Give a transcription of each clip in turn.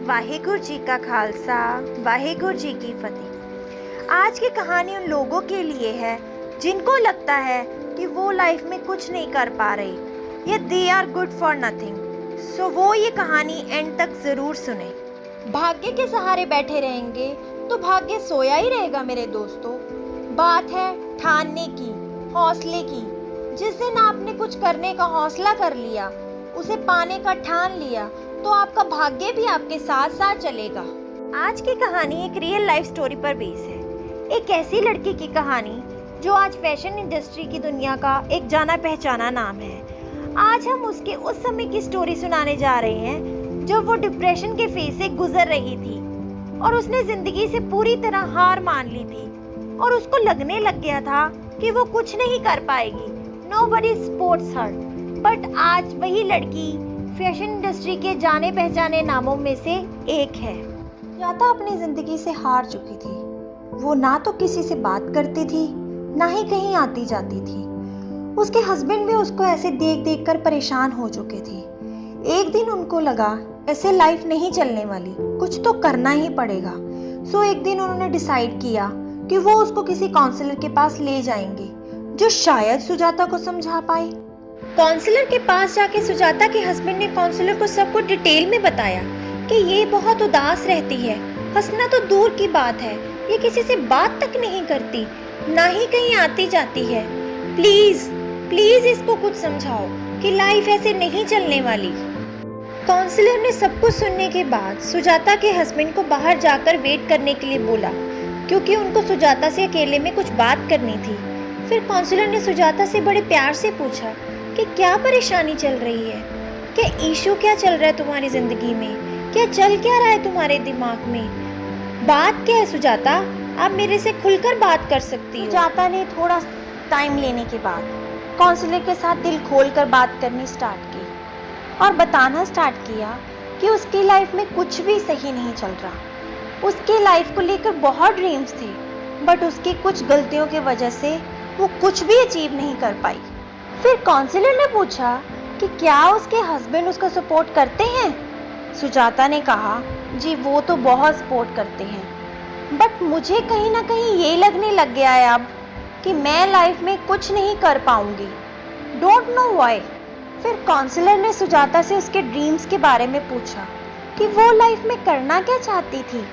वाहेगुरु जी का खालसा, वाहेगुरु जी की फतेह। आज की कहानी उन लोगों के लिए है जिनको लगता है कि वो लाइफ में कुछ नहीं कर पा रहे या they are good for nothing. So वो ये कहानी एंड तक ज़रूर सुने। भाग्य के सहारे बैठे रहेंगे तो भाग्य सोया ही रहेगा मेरे दोस्तों। बात है ठानने की, हौसले की। जिस दिन आपने कुछ करने का हौसला कर लिया, उसे पाने का ठान लिया, तो आपका भाग्य भी आपके साथ साथ चलेगा। आज की कहानी एक रियल लाइफ स्टोरी पर बेस है। एक ऐसी लड़की की कहानी जो आज फैशन इंडस्ट्री की दुनिया का एक जाना पहचाना नाम है। आज हम उसके उस समय की स्टोरी सुनाने जा रहे हैं जब वो डिप्रेशन के फेज से गुजर रही थी और उसने जिंदगी से पूरी तरह हार मान ली थी और उसको लगने लग गया था कि वो कुछ नहीं कर पाएगी। Nobody supports her। बट आज वही लड़की फैशन इंडस्ट्री के जाने पहचाने नामों में से एक है। सुजाता अपनी जिंदगी से हार चुकी थी। वो ना तो किसी से बात करती थी, ना ही कहीं आती जाती थी। उसके हस्बैंड भी उसको ऐसे देख देख कर परेशान हो चुके थे। एक दिन उनको लगा ऐसे लाइफ नहीं चलने वाली, कुछ तो करना ही पड़ेगा। सो एक दिन उन्होंने डिसाइड किया कि वो उसको किसी काउंसलर के पास ले जाएंगे जो शायद सुजाता को समझा पाए। काउंसलर के पास जाके सुजाता के हस्बैंड ने काउंसलर को सब कुछ डिटेल में बताया कि ये बहुत उदास रहती है, हंसना तो दूर की बात है, ये किसी से बात तक नहीं करती, ना ही कहीं आती जाती है। प्लीज प्लीज इसको कुछ समझाओ कि लाइफ ऐसे नहीं चलने वाली। काउंसलर ने सब कुछ सुनने के बाद सुजाता के हस्बैंड को बाहर जाकर वेट करने के लिए बोला, क्योंकि उनको सुजाता से अकेले में कुछ बात करनी थी। फिर काउंसलर ने सुजाता से बड़े प्यार से पूछा कि क्या परेशानी चल रही है, क्या इशू क्या चल रहा है तुम्हारी जिंदगी में, क्या चल क्या रहा है तुम्हारे दिमाग में, बात क्या है सुजाता, आप मेरे से खुलकर बात कर सकती हो। सुजाता ने थोड़ा टाइम लेने के बाद काउंसलर के साथ दिल खोलकर बात करनी स्टार्ट की और बताना स्टार्ट किया कि उसकी लाइफ में कुछ भी सही नहीं चल रहा। उसकी लाइफ को लेकर बहुत ड्रीम्स थे, बट उसकी कुछ गलतियों की वजह से वो कुछ भी अचीव नहीं कर पाई। फिर काउंसलर ने पूछा कि क्या उसके हस्बैंड उसका सपोर्ट करते हैं। सुजाता ने कहा, जी वो तो बहुत सपोर्ट करते हैं, बट मुझे कहीं ना कहीं ये लगने लग गया है अब कि मैं लाइफ में कुछ नहीं कर पाऊंगी। Don't know why. फिर काउंसलर ने सुजाता से उसके ड्रीम्स के बारे में पूछा कि वो लाइफ में करना क्या चाहती थी।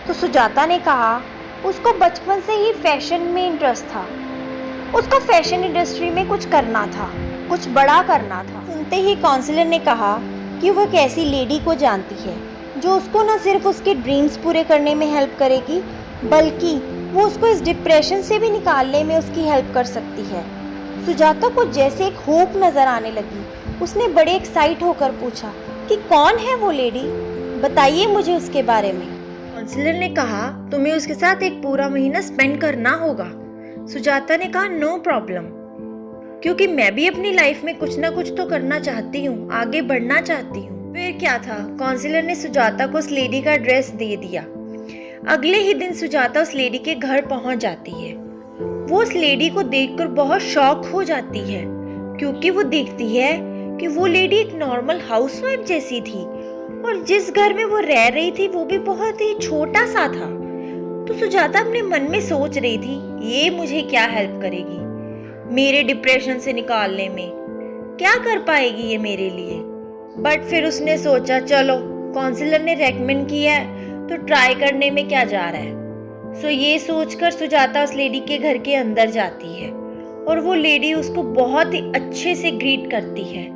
तो सुजाता ने कहा उसको बचपन से ही फैशन में इंटरेस्ट था, उसको फैशन इंडस्ट्री में कुछ करना था, कुछ बड़ा करना था। सुनते ही काउंसलर ने कहा कि वो एक ऐसी लेडी को जानती है जो उसको न सिर्फ उसके ड्रीम्स पूरे करने में हेल्प करेगी, बल्कि वो उसको इस डिप्रेशन से भी निकालने में उसकी हेल्प कर सकती है। सुजाता को जैसे एक होप नजर आने लगी। उसने बड़े एक्साइट होकर पूछा कि कौन है वो लेडी, बताइए मुझे उसके बारे में। काउंसलर ने कहा तुम्हें उसके साथ एक पूरा महीना स्पेंड करना होगा। सुजाता ने कहा नो प्रॉब्लम, क्योंकि मैं भी अपनी लाइफ में कुछ ना कुछ तो करना चाहती हूँ, आगे बढ़ना चाहती हूँ। फिर क्या था, काउंसलर ने सुजाता को उस लेडी का एड्रेस दे दिया। अगले ही दिन सुजाता उस लेडी के घर पहुंच जाती है। वो उस लेडी को देखकर बहुत शॉक हो जाती है, क्योंकि वो देखती है कि वो लेडी एक नॉर्मल हाउसवाइफ जैसी थी और जिस घर में वो रह रही थी वो भी बहुत ही छोटा सा था। तो सुजाता अपने मन में सोच रही थी, ये मुझे क्या हेल्प करेगी मेरे डिप्रेशन से निकालने में, क्या कर पाएगी ये मेरे लिए। बट फिर उसने सोचा चलो काउंसलर ने रेकमेंड किया है तो ट्राई करने में क्या जा रहा है। सो ये सोचकर सुजाता उस लेडी के घर के अंदर जाती है और वो लेडी उसको बहुत ही अच्छे से ग्रीट करती है।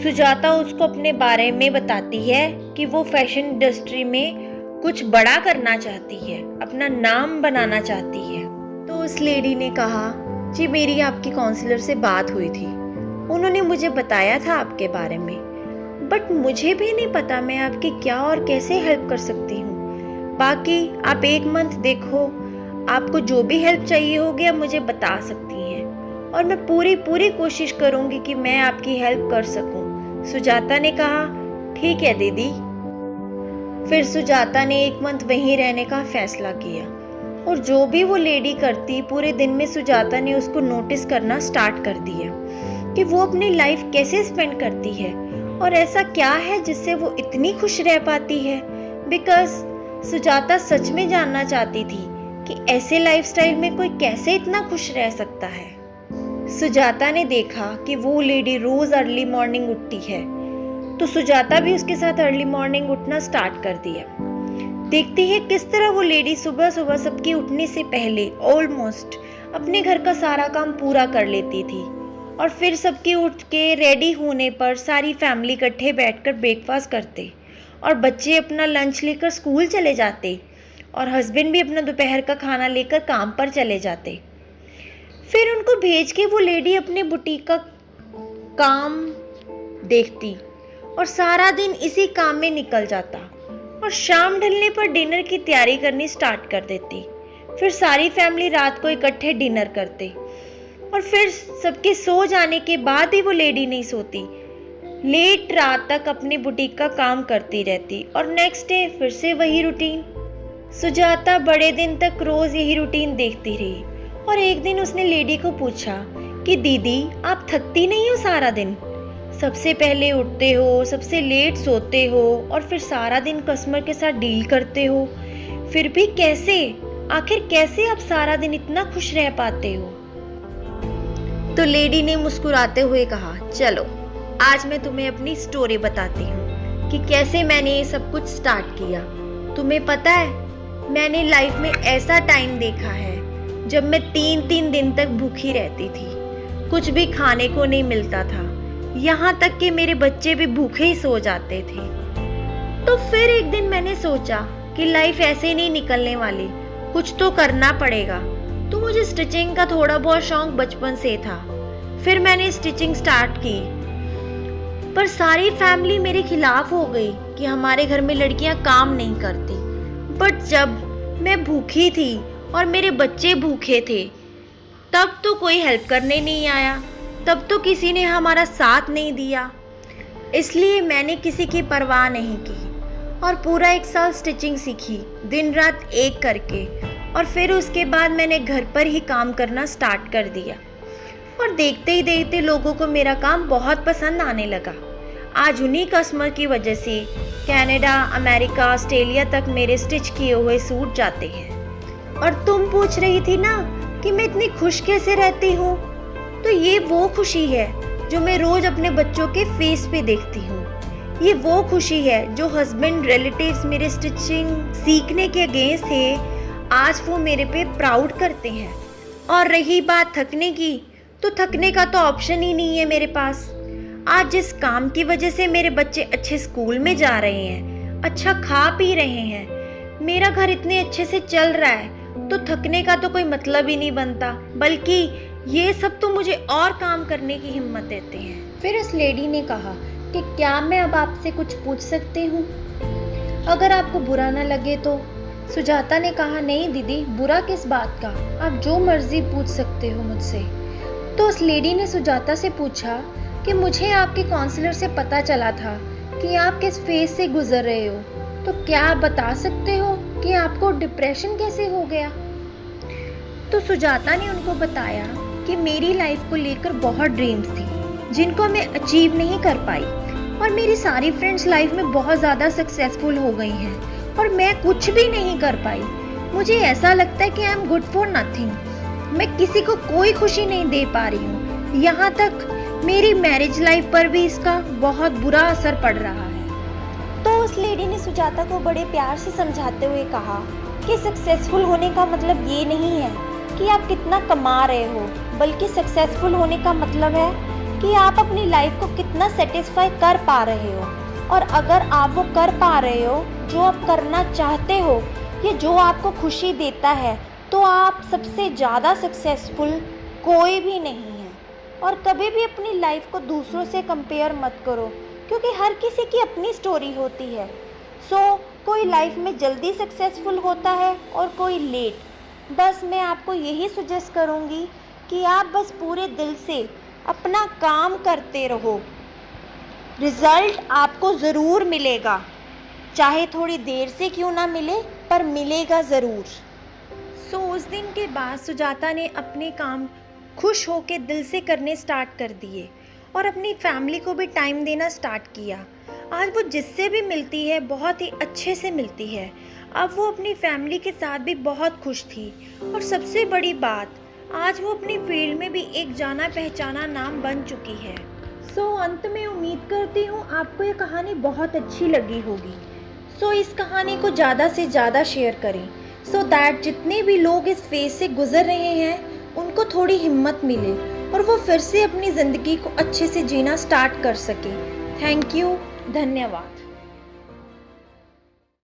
सुजाता उसको अपने बारे में बताती है कि वो फैशन इंडस्ट्री में कुछ बड़ा करना चाहती है, अपना नाम बनाना चाहती है। तो उस लेडी ने कहा, जी मेरी आपकी काउंसलर से बात हुई थी, उन्होंने मुझे बताया था आपके बारे में, बट मुझे भी नहीं पता मैं आपकी क्या और कैसे हेल्प कर सकती हूँ। बाकी आप एक मंथ देखो, आपको जो भी हेल्प चाहिए होगी आप मुझे बता सकती हैं और मैं पूरी कोशिश करूँगी कि मैं आपकी हेल्प कर सकूँ। सुजाता ने कहा, ठीक है दीदी। फिर सुजाता ने एक मंथ वहीं रहने का फैसला किया और जो भी वो लेडी करती, पूरे दिन में सुजाता ने उसको नोटिस करना स्टार्ट कर दिया कि वो अपनी लाइफ कैसे स्पेंड करती है और ऐसा क्या है जिससे वो इतनी खुश रह पाती है, बिकॉज सुजाता सच में जानना चाहती थी कि ऐसे लाइफस्टाइल में कोई कैसे इतना खुश रह सकता है। सुजाता ने देखा कि वो लेडी रोज अर्ली मॉर्निंग उठती है, तो सुजाता भी उसके साथ अर्ली मॉर्निंग उठना स्टार्ट कर दिया। देखती है किस तरह वो लेडी सुबह सुबह सबके उठने से पहले ऑलमोस्ट अपने घर का सारा काम पूरा कर लेती थी, और फिर सबके उठ के रेडी होने पर सारी फैमिली इकट्ठे बैठकर ब्रेकफास्ट करते, और बच्चे अपना लंच लेकर स्कूल चले जाते, और हस्बैंड भी अपना दोपहर का खाना लेकर काम पर चले जाते। फिर उनको भेज के वो लेडी अपने बुटीक का काम देखती और सारा दिन इसी काम में निकल जाता, और शाम ढलने पर डिनर की तैयारी करनी स्टार्ट कर देती। फिर सारी फैमिली रात को इकट्ठे डिनर करते, और फिर सबके सो जाने के बाद भी वो लेडी नहीं सोती, लेट रात तक अपनी बुटीक का काम करती रहती, और नेक्स्ट डे फिर से वही रूटीन। सुजाता बड़े दिन तक रोज यही रूटीन देखती रही, और एक दिन उसने लेडी को पूछा कि दीदी आप थकती नहीं हो सारा दिन? सबसे पहले उठते हो, सबसे लेट सोते हो, और फिर सारा दिन कस्टमर के साथ डील करते हो, फिर भी कैसे, आखिर कैसे आप सारा दिन इतना खुश रह पाते हो? तो लेडी ने मुस्कुराते हुए कहा, चलो आज मैं तुम्हें अपनी स्टोरी बताती हूँ कि कैसे मैंने ये सब कुछ स्टार्ट किया। तुम्हें पता है, मैंने लाइफ में ऐसा टाइम देखा है जब मैं 3-3 दिन तक भूखी रहती थी, कुछ भी खाने को नहीं मिलता था, यहाँ तक कि मेरे बच्चे भी भूखे ही सो जाते थे। तो फिर एक दिन मैंने सोचा कि लाइफ ऐसे नहीं निकलने वाली, कुछ तो करना पड़ेगा। तो मुझे स्टिचिंग का थोड़ा बहुत शौक बचपन से था। फिर मैंने स्टिचिंग स्टार्ट की, पर सारी फैमिली मेरे खिलाफ हो गई कि हमारे घर में लड़कियां काम नहीं करती। बट जब मैं भूखी थी और मेरे बच्चे भूखे थे, तब तो कोई हेल्प करने नहीं आया, तब तो किसी ने हमारा साथ नहीं दिया। इसलिए मैंने किसी की परवाह नहीं की और पूरा 1 साल स्टिचिंग सीखी, दिन रात एक करके। और फिर उसके बाद मैंने घर पर ही काम करना स्टार्ट कर दिया, और देखते ही देखते लोगों को मेरा काम बहुत पसंद आने लगा। आज उन्हीं कस्टमर की वजह से कनाडा, अमेरिका, ऑस्ट्रेलिया तक मेरे स्टिच किए हुए सूट जाते हैं। और तुम पूछ रही थी ना कि मैं इतनी खुश कैसे रहती हूँ, तो ये वो खुशी है जो मैं रोज अपने बच्चों के फेस पे देखती हूँ। ये वो खुशी है जो हस्बैंड, रिलेटिव्स मेरे स्टिचिंग सीखने के अगेंस्ट थे, आज वो मेरे पे प्राउड करते हैं। और रही बात थकने की, तो थकने का तो ऑप्शन ही नहीं है मेरे पास। आज जिस काम की वजह से मेरे बच्चे अच्छे स्कूल में जा रहे हैं, अच्छा खा पी रहे हैं, मेरा घर इतने अच्छे से चल रहा है, तो थकने का तो कोई मतलब ही नहीं बनता, बल्कि ये सब तो मुझे और काम करने की हिम्मत देते हैं। फिर उस लेडी ने कहा कि क्या मैं अब आपसे कुछ पूछ सकती हूँ? अगर आपको बुरा ना लगे तो। सुजाता ने कहा, नहीं दीदी, बुरा किस बात का, आप जो मर्जी पूछ सकते हो मुझसे। तो उस लेडी ने सुजाता से पूछा कि मुझे आपके काउंसलर से पता चला था कि आप किस फेज से गुजर रहे हो, तो क्या आप बता सकते हो कि आपको डिप्रेशन कैसे हो गया? तो सुजाता ने उनको बताया कि मेरी लाइफ को लेकर बहुत ड्रीम्स थी जिनको मैं अचीव नहीं कर पाई, और मेरी सारी फ्रेंड्स लाइफ में बहुत ज़्यादा सक्सेसफुल हो गई हैं और मैं कुछ भी नहीं कर पाई। मुझे ऐसा लगता है कि I am good for nothing, मैं किसी को कोई खुशी नहीं दे पा रही हूँ। यहाँ तक मेरी मैरिज लाइफ पर भी इसका बहुत बुरा असर पड़ रहा है। तो उस लेडी ने सुजाता को बड़े प्यार से समझाते हुए कहा कि सक्सेसफुल होने का मतलब ये नहीं है कि आप कितना कमा रहे हो, बल्कि सक्सेसफुल होने का मतलब है कि आप अपनी लाइफ को कितना सेटिस्फाई कर पा रहे हो। और अगर आप वो कर पा रहे हो जो आप करना चाहते हो, या जो आपको खुशी देता है, तो आप सबसे ज़्यादा सक्सेसफुल कोई भी नहीं है। और कभी भी अपनी लाइफ को दूसरों से कंपेयर मत करो, क्योंकि हर किसी की अपनी स्टोरी होती है। कोई लाइफ में जल्दी सक्सेसफुल होता है और कोई लेट। बस मैं आपको यही सजेस्ट करूँगी कि आप बस पूरे दिल से अपना काम करते रहो, रिज़ल्ट आपको ज़रूर मिलेगा, चाहे थोड़ी देर से क्यों ना मिले, पर मिलेगा ज़रूर। उस दिन के बाद सुजाता ने अपने काम खुश होकर दिल से करने स्टार्ट कर दिए और अपनी फैमिली को भी टाइम देना स्टार्ट किया। आज वो जिससे भी मिलती है बहुत ही अच्छे से मिलती है। अब वो अपनी फैमिली के साथ भी बहुत खुश थी और सबसे बड़ी बात, आज वो अपनी फील्ड में भी एक जाना पहचाना नाम बन चुकी है। अंत में उम्मीद करती हूँ आपको ये कहानी बहुत अच्छी लगी होगी। इस कहानी को ज़्यादा से ज़्यादा शेयर करें दैट जितने भी लोग इस फेज से गुजर रहे हैं उनको थोड़ी हिम्मत मिले और वो फिर से अपनी ज़िंदगी को अच्छे से जीना स्टार्ट कर सके। थैंक यू, धन्यवाद।